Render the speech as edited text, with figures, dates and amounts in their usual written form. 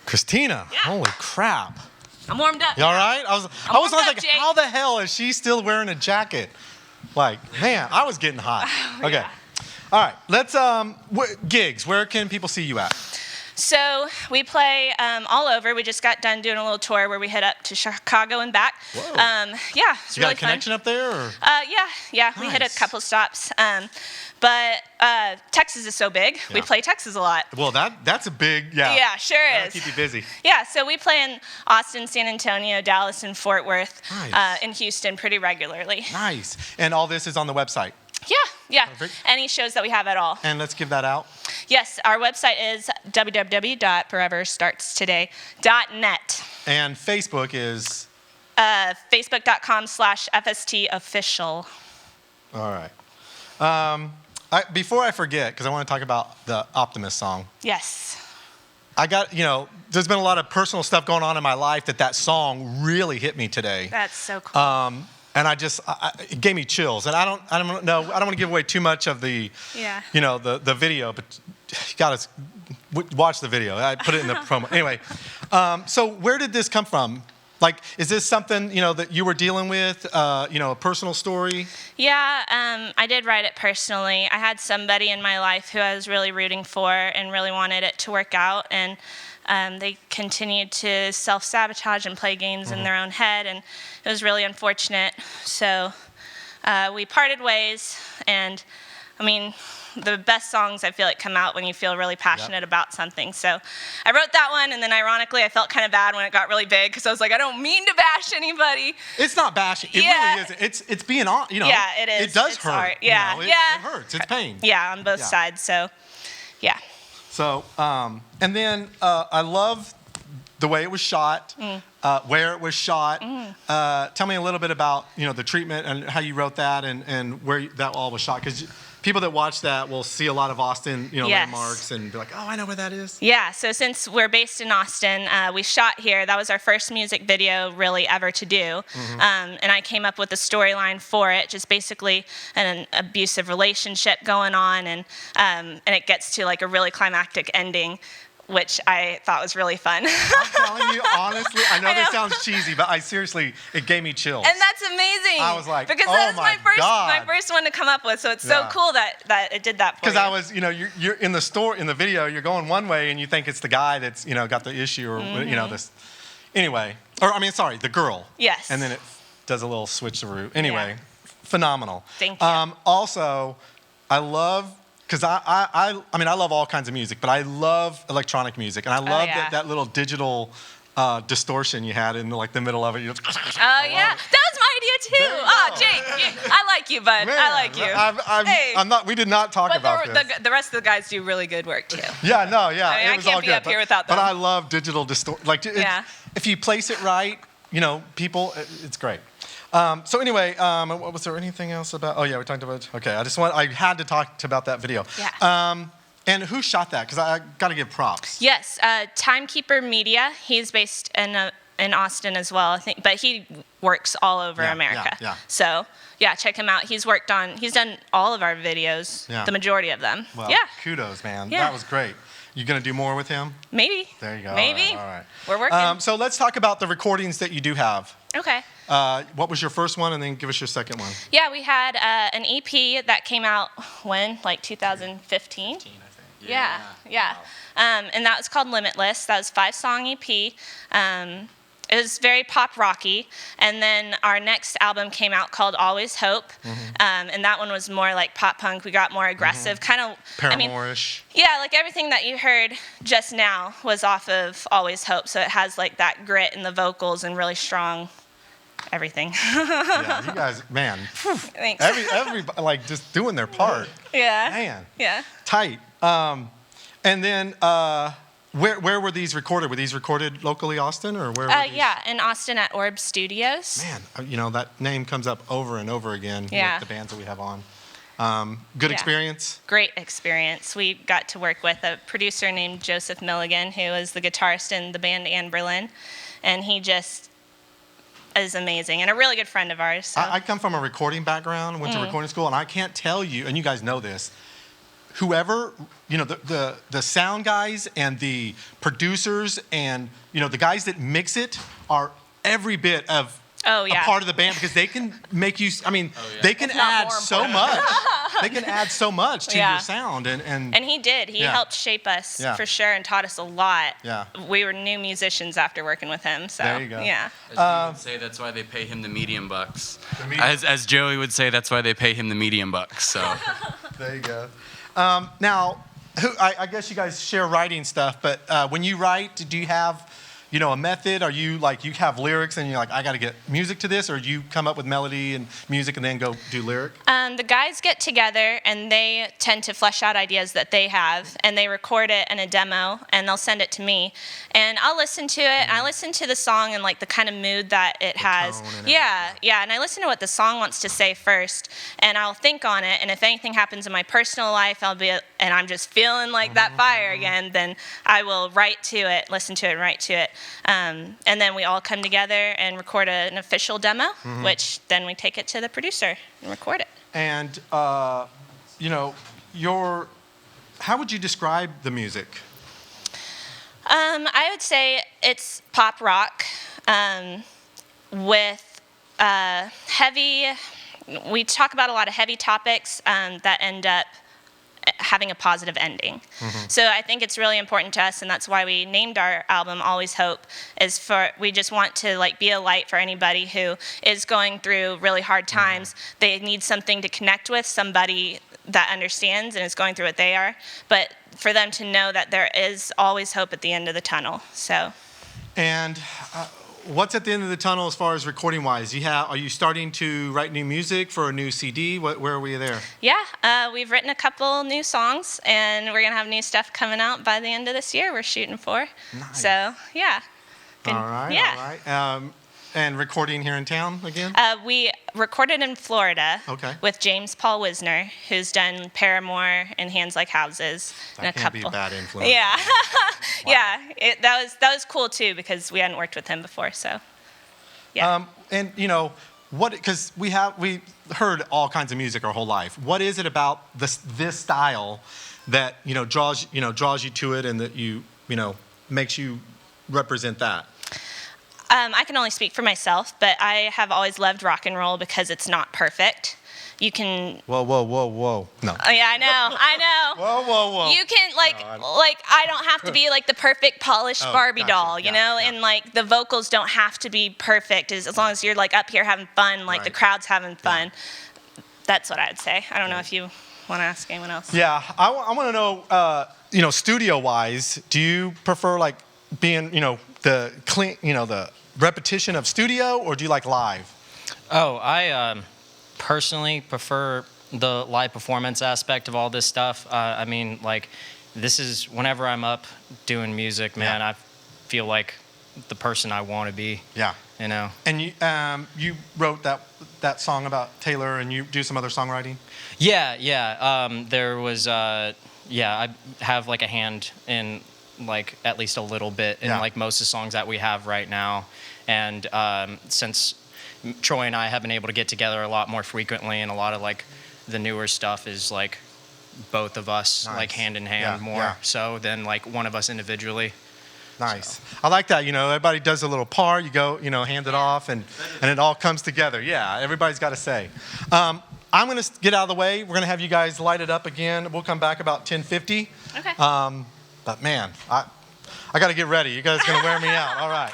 Christina, Yeah. holy crap. I'm warmed up. You all right? I was like, Jake. how the hell is she still wearing a jacket? Like, man, I was getting hot. Oh, Okay. yeah. All right, let's, gigs, where can people see you at? So we play all over. We just got done doing a little tour where we head up to Chicago and back. Whoa. Yeah, it's You got really a connection fun. up there? Or? Yeah, we hit a Nice. couple stops. But Texas is so big, we Yeah. play Texas a lot. Well, that's a big, Yeah, sure That'll is. keep you busy. Yeah, so we play in Austin, San Antonio, Dallas, and Fort Worth, Nice. in Houston pretty regularly. Nice. And all this is on the website. Yeah. Perfect. Any shows that we have at all. And let's give that out. Yes, our website is www.foreverstartstoday.net. And Facebook is? Facebook.com/FST official. All right. Before I forget, because I want to talk about the Optimist song. Yes. I got, there's been a lot of personal stuff going on in my life that song really hit me today. That's so cool. And it gave me chills. And I don't want to give away too much of the, Yeah. The video, but you got to watch the video. I put it in the promo. Anyway, so where did this come from? Like, is this something, that you were dealing with, a personal story? Yeah, I did write it personally. I had somebody in my life who I was really rooting for and really wanted it to work out. And they continued to self-sabotage and play games in their own head. And it was really unfortunate. So we parted ways. And, the best songs I feel like come out when you feel really passionate about something. So I wrote that one, and then ironically I felt kind of bad when it got really big because I was like, I don't mean to bash anybody. It's not bashing. It really isn't. It's being on. Yeah, it is. It does it's hurt. Art. Yeah, It hurts. It's pain. Yeah, on both sides. So, yeah. So, and then I love the way it was shot, where it was shot. Tell me a little bit about the treatment and how you wrote that and where that all was shot, because people that watch that will see a lot of Austin, Yes. landmarks and be like, oh, I know where that is. Yeah, so since we're based in Austin, we shot here. That was our first music video really ever to do. And I came up with a storyline for it, just basically an abusive relationship going on, and it gets to like a really climactic ending, which I thought was really fun. I'm telling you, honestly, I know this sounds cheesy, but it gave me chills. And that's amazing. I was like, because oh that was my my first one to come up with. So it's so cool that it did that for you. Because I was, you're in the store, in the video, you're going one way and you think it's the guy that's, got the issue or, this. Anyway, the girl. Yes. And then it does a little switch the route. Anyway, phenomenal. Thank you. Also, I love, because I love all kinds of music, but I love electronic music. And I love that little digital distortion you had in the middle of it. Oh, yeah. That was my idea, too. Oh, Jake, I like you, bud. Man, I like you. Hey. We did not talk about this. The rest of the guys do really good work, too. Yeah, no, yeah. I was can't all be good, up here without them. But I love digital distortion. If you place it right, people, it's great. So anyway, was there anything else about? Oh yeah, we talked about. Okay, I had to talk about that video. Yeah. And who shot that? Because I got to give props. Yes, Timekeeper Media. He's based in Austin as well, I think, but he works all over America. Yeah. So yeah, check him out. He's done all of our videos, the majority of them. Well, yeah. Kudos, man. Yeah. That was great. You gonna do more with him? Maybe. There you go. Maybe. All right. We're working. So let's talk about the recordings that you do have. Okay. What was your first one, and then give us your second one. Yeah, we had an EP that came out when, like 2015. 15, I think. Yeah. Wow. And that was called Limitless. That was a 5-song EP. It was very pop rocky. And then our next album came out called Always Hope. And that one was more like pop punk. We got more aggressive, kind of Paramore-ish. Yeah, like everything that you heard just now was off of Always Hope. So it has like that grit in the vocals and really strong everything. Yeah, you guys, man. Thanks. Everybody like just doing their part. Yeah. Man. Yeah. Tight. And then where were these recorded? Were these recorded locally, Austin, or where? Were these? Yeah, in Austin at Orb Studios. Man, that name comes up over and over again with the bands that we have on. Good experience? Great experience. We got to work with a producer named Joseph Milligan, who is the guitarist in the band Anne Berlin, and he just is amazing and a really good friend of ours. So. I come from a recording background, went to recording school, and I can't tell you, and you guys know this, whoever, the sound guys and the producers and, the guys that mix it are every bit of a part of the band, because they can make you, they can add so much. They can add so much to your sound. And he did. He helped shape us for sure and taught us a lot. Yeah. We were new musicians after working with him. So there you go. Yeah. As you would say, that's why they pay him the medium bucks. As Joey would say, that's why they pay him the medium bucks. So there you go. Now, I guess you guys share writing stuff, but when you write, do you have a method? Are you you have lyrics and you're like, I got to get music to this, or you come up with melody and music and then go do lyric? The guys get together and they tend to flesh out ideas that they have, and they record it in a demo and they'll send it to me, and I'll listen to it. And I listen to the song and the kind of mood that it has. And I listen to what the song wants to say first, and I'll think on it. And if anything happens in my personal life, and I'm just feeling that fire again, then I will write to it, listen to it, and write to it. And then we all come together and record an official demo, which then we take it to the producer and record it. And, how would you describe the music? I would say it's pop rock with heavy, we talk about a lot of heavy topics that end up having a positive ending. So I think it's really important to us, and that's why we named our album Always Hope, we just want to be a light for anybody who is going through really hard times. They need something to connect with, somebody that understands and is going through what they are, but for them to know that there is always hope at the end of the tunnel. So. And what's at the end of the tunnel as far as recording wise? Are you starting to write new music for a new CD? Where are we there? Yeah, we've written a couple new songs, and we're gonna have new stuff coming out by the end of this year. We're shooting for. Nice. So yeah. All right. And recording here in town again? We recorded in Florida. Okay. With James Paul Wisner, who's done Paramore and Hands Like Houses. That and can't be a bad influence. Yeah. Wow. Yeah. That was cool too, because we hadn't worked with him before. So. Yeah. And because we heard all kinds of music our whole life. What is it about this style that draws you to it, and that makes you represent that? I can only speak for myself, but I have always loved rock and roll because it's not perfect. You can. Whoa. No. Oh, yeah, I know. Whoa. You can I don't have to be the perfect polished Barbie doll, yeah. and the vocals don't have to be perfect as long as you're up here having fun, the crowd's having fun. Yeah. That's what I'd say. I don't know if you want to ask anyone else. Yeah, I want to know, studio wise, do you prefer being, the clean, the repetition of studio, or do you like live? Oh, I personally prefer the live performance aspect of all this stuff. This is whenever I'm up doing music, man, I feel like the person I want to be. Yeah. And you wrote that song about Taylor, and you do some other songwriting? Yeah. There was, I have a hand in at least a little bit in most of the songs that we have right now. And since Troy and I have been able to get together a lot more frequently, and a lot of the newer stuff is both of us hand in hand more so than one of us individually. Nice. So. I like that. Everybody does a little part. You go, hand it off, and it all comes together. Yeah, everybody's got to say. I'm going to get out of the way. We're going to have you guys light it up again. We'll come back about 10:50. Okay. But man, I got to get ready. You guys are going to wear me out. All right.